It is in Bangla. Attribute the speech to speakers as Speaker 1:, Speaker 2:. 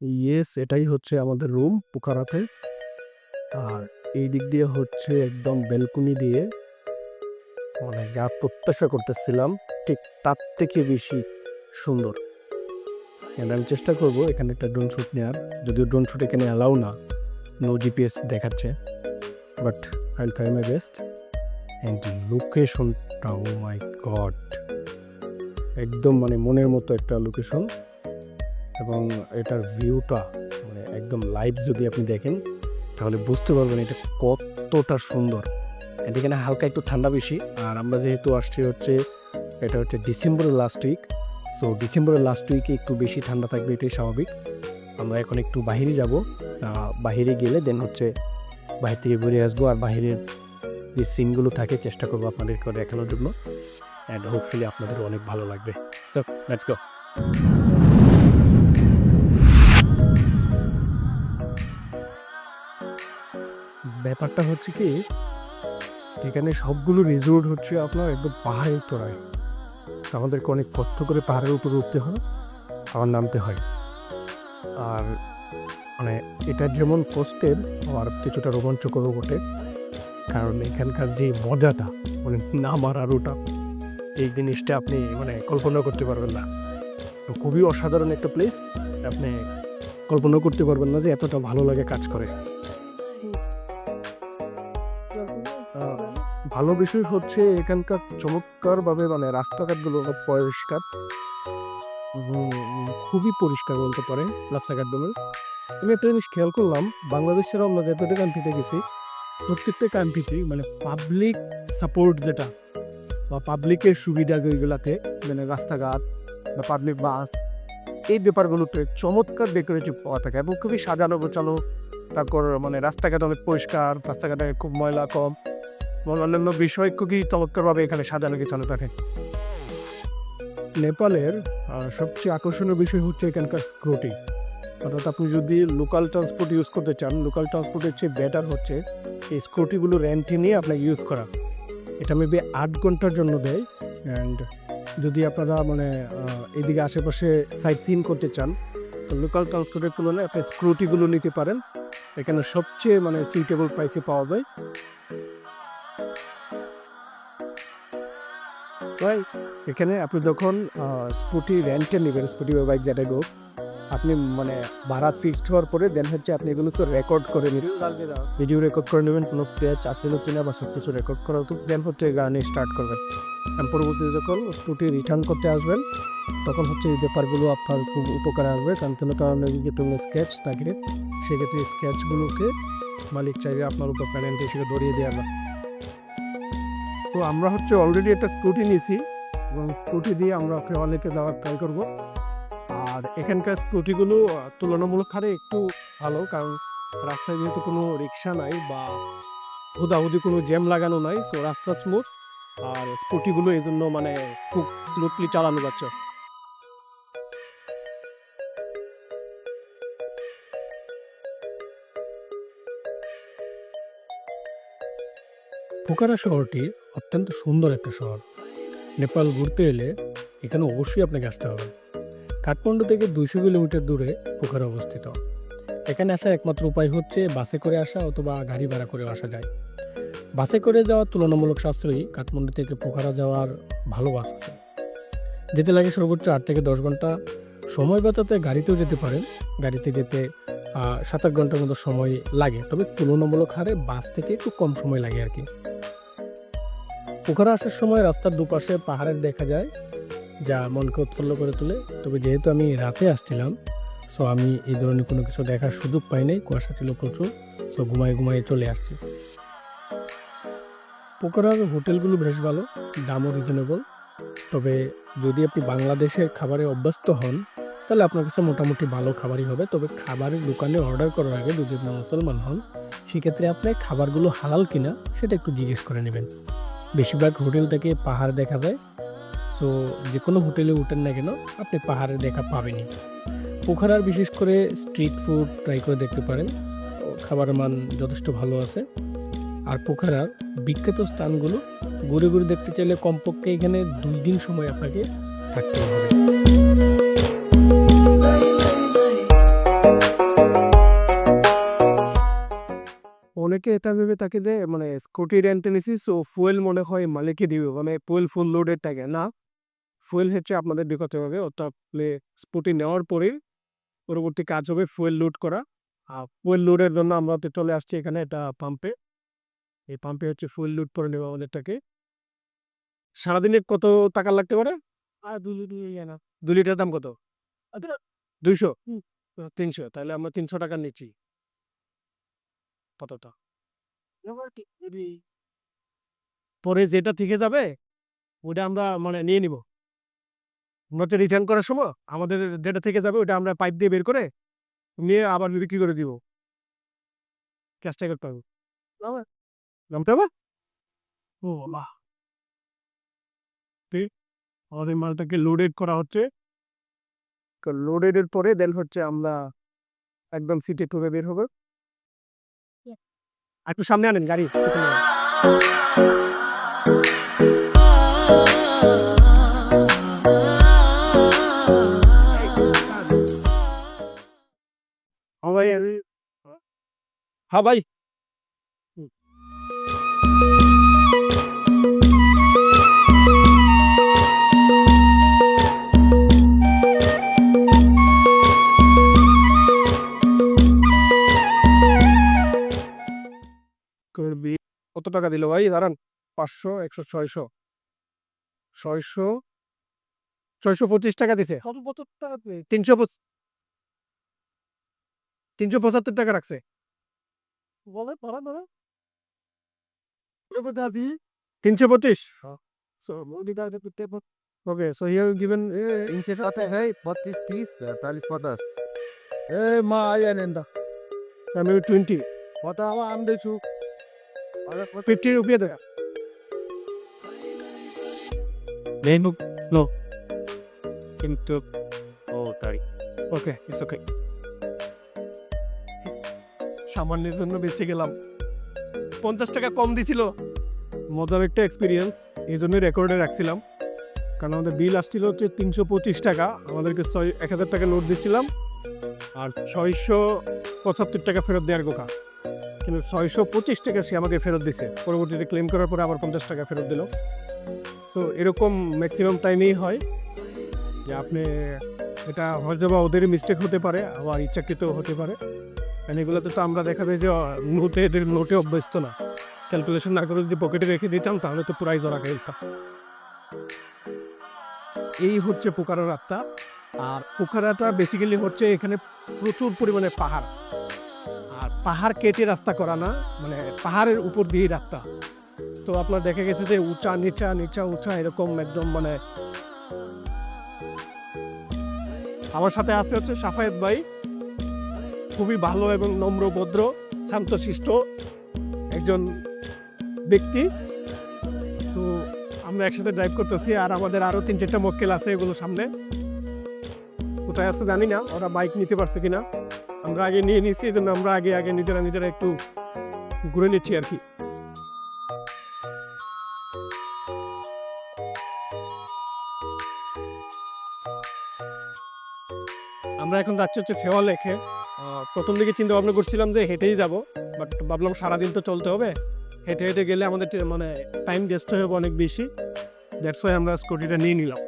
Speaker 1: ইয়েস, এটাই হচ্ছে আমাদের রুম পোখারাতে। আর এই দিক দিয়ে হচ্ছে একদম ব্যালকনি দিয়ে মানে যা প্রত্যাশা করতেছিলাম ঠিক তার থেকে বেশি সুন্দর। আমি চেষ্টা করব এখানে একটা ড্রোন শ্যুট নেওয়ার, যদিও ড্রোন শ্যুট এখানে অ্যালাউ না, নো জিপিএস দেখাচ্ছে, but I will try my best. And লোকেশনটা, ও মাই গড, একদম মানে মনের মতো একটা লোকেশন। এবং এটার ভিউটা মানে একদম লাইভ যদি আপনি দেখেন তাহলে বুঝতে পারবেন এটা কতটা সুন্দর। অ্যান্ড এখানে হালকা একটু ঠান্ডা বেশি। আর আমরা যেহেতু আসছি হচ্ছে এটা হচ্ছে ডিসেম্বরের লাস্ট উইক, সো ডিসেম্বরের লাস্ট উইকে একটু বেশি ঠান্ডা থাকবে, এটাই স্বাভাবিক। আমরা এখন একটু বাহিরে যাব, বাহিরে গেলে দেন হচ্ছে বাহির থেকে ঘুরে আসবো, আর বাহিরের যে সিনগুলো থাকে চেষ্টা করবো আপনাদেরকে দেখানোর জন্য। অ্যান্ড হোপফুলি আপনাদের অনেক ভালো লাগবে। So let's go. ব্যাপারটা হচ্ছে কি, এখানে সবগুলো রিসোর্ট হচ্ছে আপনার একদম পাহাড়ের চড়ায়। আমাদেরকে অনেক কষ্ট করে পাহাড়ের উপরে উঠতে হয়, আবার নামতে হয়। আর মানে এটা যেমন কষ্টের আর কিছুটা রোমাঞ্চকরও বটে, কারণ এখানকার যে মজাটা মানে নামার আর ওটা, এই জিনিসটা আপনি মানে কল্পনা করতে পারবেন না। তো খুবই অসাধারণ একটা প্লেস, আপনি কল্পনা করতে পারবেন না যে এতটা ভালো লাগে কাজ করে। ভালো বিষয় হচ্ছে এখানকার চমৎকারভাবে মানে রাস্তাঘাটগুলো পরিষ্কার, খুবই পরিষ্কার বলতে পারেন রাস্তাঘাটগুলো। আমি একটা জিনিস খেয়াল করলাম, বাংলাদেশের আমরা যতটা কান্ট্রিতে গেছি প্রত্যেকটা কান্ট্রিতেই মানে পাবলিক সাপোর্ট যেটা বা পাবলিকের সুবিধা যেগুলাতে মানে রাস্তাঘাট বা পাবলিক বাস, এই ব্যাপারগুলোতে চমৎকার ডেকোরেটিভ পাওয়া থাকে এবং খুবই সাজানো গোছানো। তারপর মানে রাস্তাঘাট অনেক পরিষ্কার, রাস্তাঘাটে খুব ময়লা কম, অন্যান্য বিষয় খুবই চমৎকারভাবে এখানে সাজানো গোছানো থাকে। নেপালের সবচেয়ে আকর্ষণীয় বিষয় হচ্ছে এখানকার স্কুটি। অর্থাৎ আপনি যদি লোকাল ট্রান্সপোর্ট ইউজ করতে চান, লোকাল ট্রান্সপোর্টের চেয়ে বেটার হচ্ছে এই স্কুটিগুলো রেন্টে নিয়ে আপনার ইউজ করা। এটা মেবি 8 ঘন্টার জন্য দেয়। অ্যান্ড যদি আপনারা মানে এদিকে আশেপাশে সাইট সিন করতে চান তো লোকাল ট্রান্সপোর্টের তুলনায় আপনি স্কুটিগুলো নিতে পারেন, এখানে সবচেয়ে মানে সুইটেবল প্রাইসে পাওয়া যায়। তাই এখানে আপনি যখন স্কুটি রেন্টে নেবেন, স্কুটি বা বাইক যেটাই হোক, আপনি মানে ভাড়া ফিক্সড হওয়ার পরে দেন হচ্ছে আপনি এগুলো তো রেকর্ড করে নেবেন, ভিডিও রেকর্ড করে নেবেন, কোনো পেজ আসলে চিনা বা সব কিছু রেকর্ড করা তো দেন হচ্ছে গাড়ি স্টার্ট করবেন। পরবর্তীতে যখন স্কুটি রিটার্ন করতে আসবেন তখন হচ্ছে এই ব্যাপারগুলো আপনার খুব উপকারে আসবে। কারণ কোনো কারণে যদি তুমি স্কেচ থাকে সেক্ষেত্রে স্কেচগুলোকে মালিক চাইবে আপনার উপর প্যারেন্ট হিসেবে ধরিয়ে দেওয়া না। সো আমরা হচ্ছে অলরেডি একটা স্কুটি নিয়েছি এবং স্কুটি দিয়ে আমরা অনেকে যাওয়ার ট্রাই করবো। আর এখানকার স্কুটিগুলো তুলনামূলক হারে একটু ভালো, কারণ রাস্তায় যেহেতু কোনো রিক্সা নাই বা হুদাহুদি কোনো জ্যাম লাগানো নাই, সো রাস্তা স্মুথ। আর স্কুটিগুলো এই জন্য মানে খুব স্মুথলি চালানো যাচ্ছে। পোখারা শহরটি অত্যন্ত সুন্দর একটা শহর। নেপাল ঘুরতে এলে এখানে অবশ্যই আপনাকে আসতে হবে। কাঠমান্ডু থেকে 200 কিলোমিটার দূরে পোখারা অবস্থিত। এখানে আসার একমাত্র উপায় হচ্ছে বাসে করে আসা অথবা গাড়ি ভাড়া করে আসা যায়। বাসে করে যাওয়ার তুলনামূলক সাশ্রয়ী, কাঠমান্ডু থেকে পোখারা যাওয়ার ভালো বাস আছে, যেতে লাগে সর্বোচ্চ 8 থেকে 10 ঘন্টা। সময় বাঁচাতে গাড়িতেও যেতে পারেন, গাড়িতে যেতে 7-8 ঘন্টার মতো সময় লাগে, তবে তুলনামূলক হারে বাস থেকে একটু কম সময় লাগে আর কি। পোখারা আসার সময় রাস্তার দুপাশে পাহাড়ের দেখা যায়, যা মনকে উৎফুল্ল করে তোলে। তবে যেহেতু আমি রাতে আসছিলাম, সো আমি এই ধরনের কোনো কিছু দেখার সুযোগ পাই নাই, কুয়াশা ছিল প্রচুর, সো ঘুমায় চলে আসছি। পোখারার হোটেলগুলো বেশ ভালো, দামও রিজনেবল। তবে যদি আপনি বাংলাদেশের খাবারে অভ্যস্ত হন তাহলে আপনার কাছে মোটামুটি ভালো খাবারই হবে। তবে খাবারের দোকানে অর্ডার করার আগে যদি আপনি মুসলমান হন সেক্ষেত্রে আপনি খাবারগুলো হালাল কিনা সেটা একটু জিজ্ঞেস করে নেবেন। বেশিরভাগ হোটেল থেকে পাহাড় দেখা যায়, সো যে কোনো হোটেলে উঠেন না কেন আপনি পাহাড়ের দেখা পাবেনই। পোখারার বিশেষ করে স্ট্রিট ফুড ট্রাই করে দেখতে পারেন, খাবারের মান যথেষ্ট ভালো আছে। আর পোখারার বিখ্যাত স্থানগুলো ঘুরে দেখতে চাইলে কমপক্ষে এখানে 2 দিন সময় আপনাকে থাকতে হবে। অনেকে এটা ভেবে থাকে যে মানে স্কুটি রেন্টে নিছি, সো ফুয়েল মনে হয় মালিকই দিবে, মানে ফুয়েল ফুল লোডেড থাকে না। ফুয়েল হচ্ছে আপনাদের দিতে হবে, অর্থাৎ স্কুটি নেওয়ার পরেই পরবর্তী কাজ হবে ফুয়েল লোড করা। আর ফুয়েল লোডের জন্য আমরা তো চলে আসছি এখানে, এটা পাম্পে। এই পাম্পে হচ্ছে ফুয়েল লোড করে নেবো আমাদেরটাকে। সারাদিনে কত টাকা লাগতে পারে? আর 2 লিটার দাম কত? 200, 300, তাহলে আমরা 300 টাকা নিচ্ছি। কতটা পরে যেটা থেকে যাবে ওটা আমরা মানে নিয়ে নিব। আমরা তো রিটার্ন করার সময় আমাদের যেটা থেকে যাবে ওটা আমরা পাইপ দিয়ে বের করে নিয়ে আবার বিক্রি করে দিব, ক্যাশ টাকা পাবো। নামতে হবে। ও বাহ, আমাদের মালটাকে লোডেড করা হচ্ছে। লোডেডের পরে দেন হচ্ছে আমরা একদম সিটে টুবে বের হবে। একটু সামনে আনেন গাড়ি, পিছনে আনেন। হ্যাঁ ভাই, কত টাকা দিল ভাই? দাঁড়ান, 500, 100, 600, 625 টাকা দিছে। 375 টাকা রাখছে। বলে 325। Okay, so here given
Speaker 2: इनसे आता है 25, 30, 40, 50. माँ आया नेंदा
Speaker 1: maybe 20,
Speaker 2: बतावा आम दे छु
Speaker 1: 50 रुपया देगा। No, কিন্তু তাই ওকে, ইটস ওকে। সামান্যের জন্য বেঁচে গেলাম, 50 টাকা কম দিছিল। মজার একটা এক্সপিরিয়েন্স, এই জন্য রেকর্ডে রাখছিলাম, কারণ আমাদের বিল আসছিল হচ্ছে 325 টাকা। আমাদেরকে 1000 টাকা নোট দিয়েছিলাম আর 675 টাকা ফেরত দেওয়ার কথা, কিন্তু 625 টাকা সে আমাকে ফেরত দিছে। পরবর্তীতে ক্লেম করার পরে আবার 50 টাকা ফেরত দিল। সো এরকম ম্যাক্সিমাম টাইমেই হয় যে আপনি এটা হয়তো বা ওদের মিস্টেক হতে পারে, আবার ইচ্ছাকৃতও হতে পারে। কারণ এগুলোতে তো আমরা দেখা যায় যে এদের নোটে অভ্যস্ত না, ক্যালকুলেশন না করে যদি পকেটে রেখে দিতাম তাহলে তো পুরাই জড়া খেলতাম। এই হচ্ছে পোকারা রাস্তা। আর পোকারাটা বেসিক্যালি হচ্ছে এখানে প্রচুর পরিমাণে পাহাড়, আর পাহাড় কেটে রাস্তা করা না, মানে পাহাড়ের উপর দিয়ে রাস্তা। তো আপনার দেখা গেছে যে উঁচা নিচা নিচা উঁচা এরকম একদম, মানে আমার সাথে আছে হচ্ছে সাফায়েত ভাই, খুবই ভালো এবং নম্র ভদ্র শান্তশিষ্ট একজন ব্যক্তি। সো আমরা একসাথে ড্রাইভ করতেছি, আর আমাদের আরও 3-4টা মক্কেল আছে, এগুলো সামনে কোথায় আছে জানি না, ওরা বাইক নিতে পারছে কিনা। আমরা আগে নিয়ে নিয়েছি, এই জন্য আমরা আগে নিজেরা একটু ঘুরে নিচ্ছি আর কি। আমরা এখন যাচ্ছি হচ্ছে ফেওয়া লেকে। প্রথম দিকে চিন্তা ভাবনা করছিলাম যে হেঁটেই যাব, বাট ভাবলাম সারাদিন তো চলতে হবে, হেঁটে হেঁটে গেলে আমাদের মানে টাইম ওয়েস্ট হয়ে যাবে অনেক বেশি। দ্যাটস ওয়াই আমরা স্কুটিটা নিয়ে নিলাম।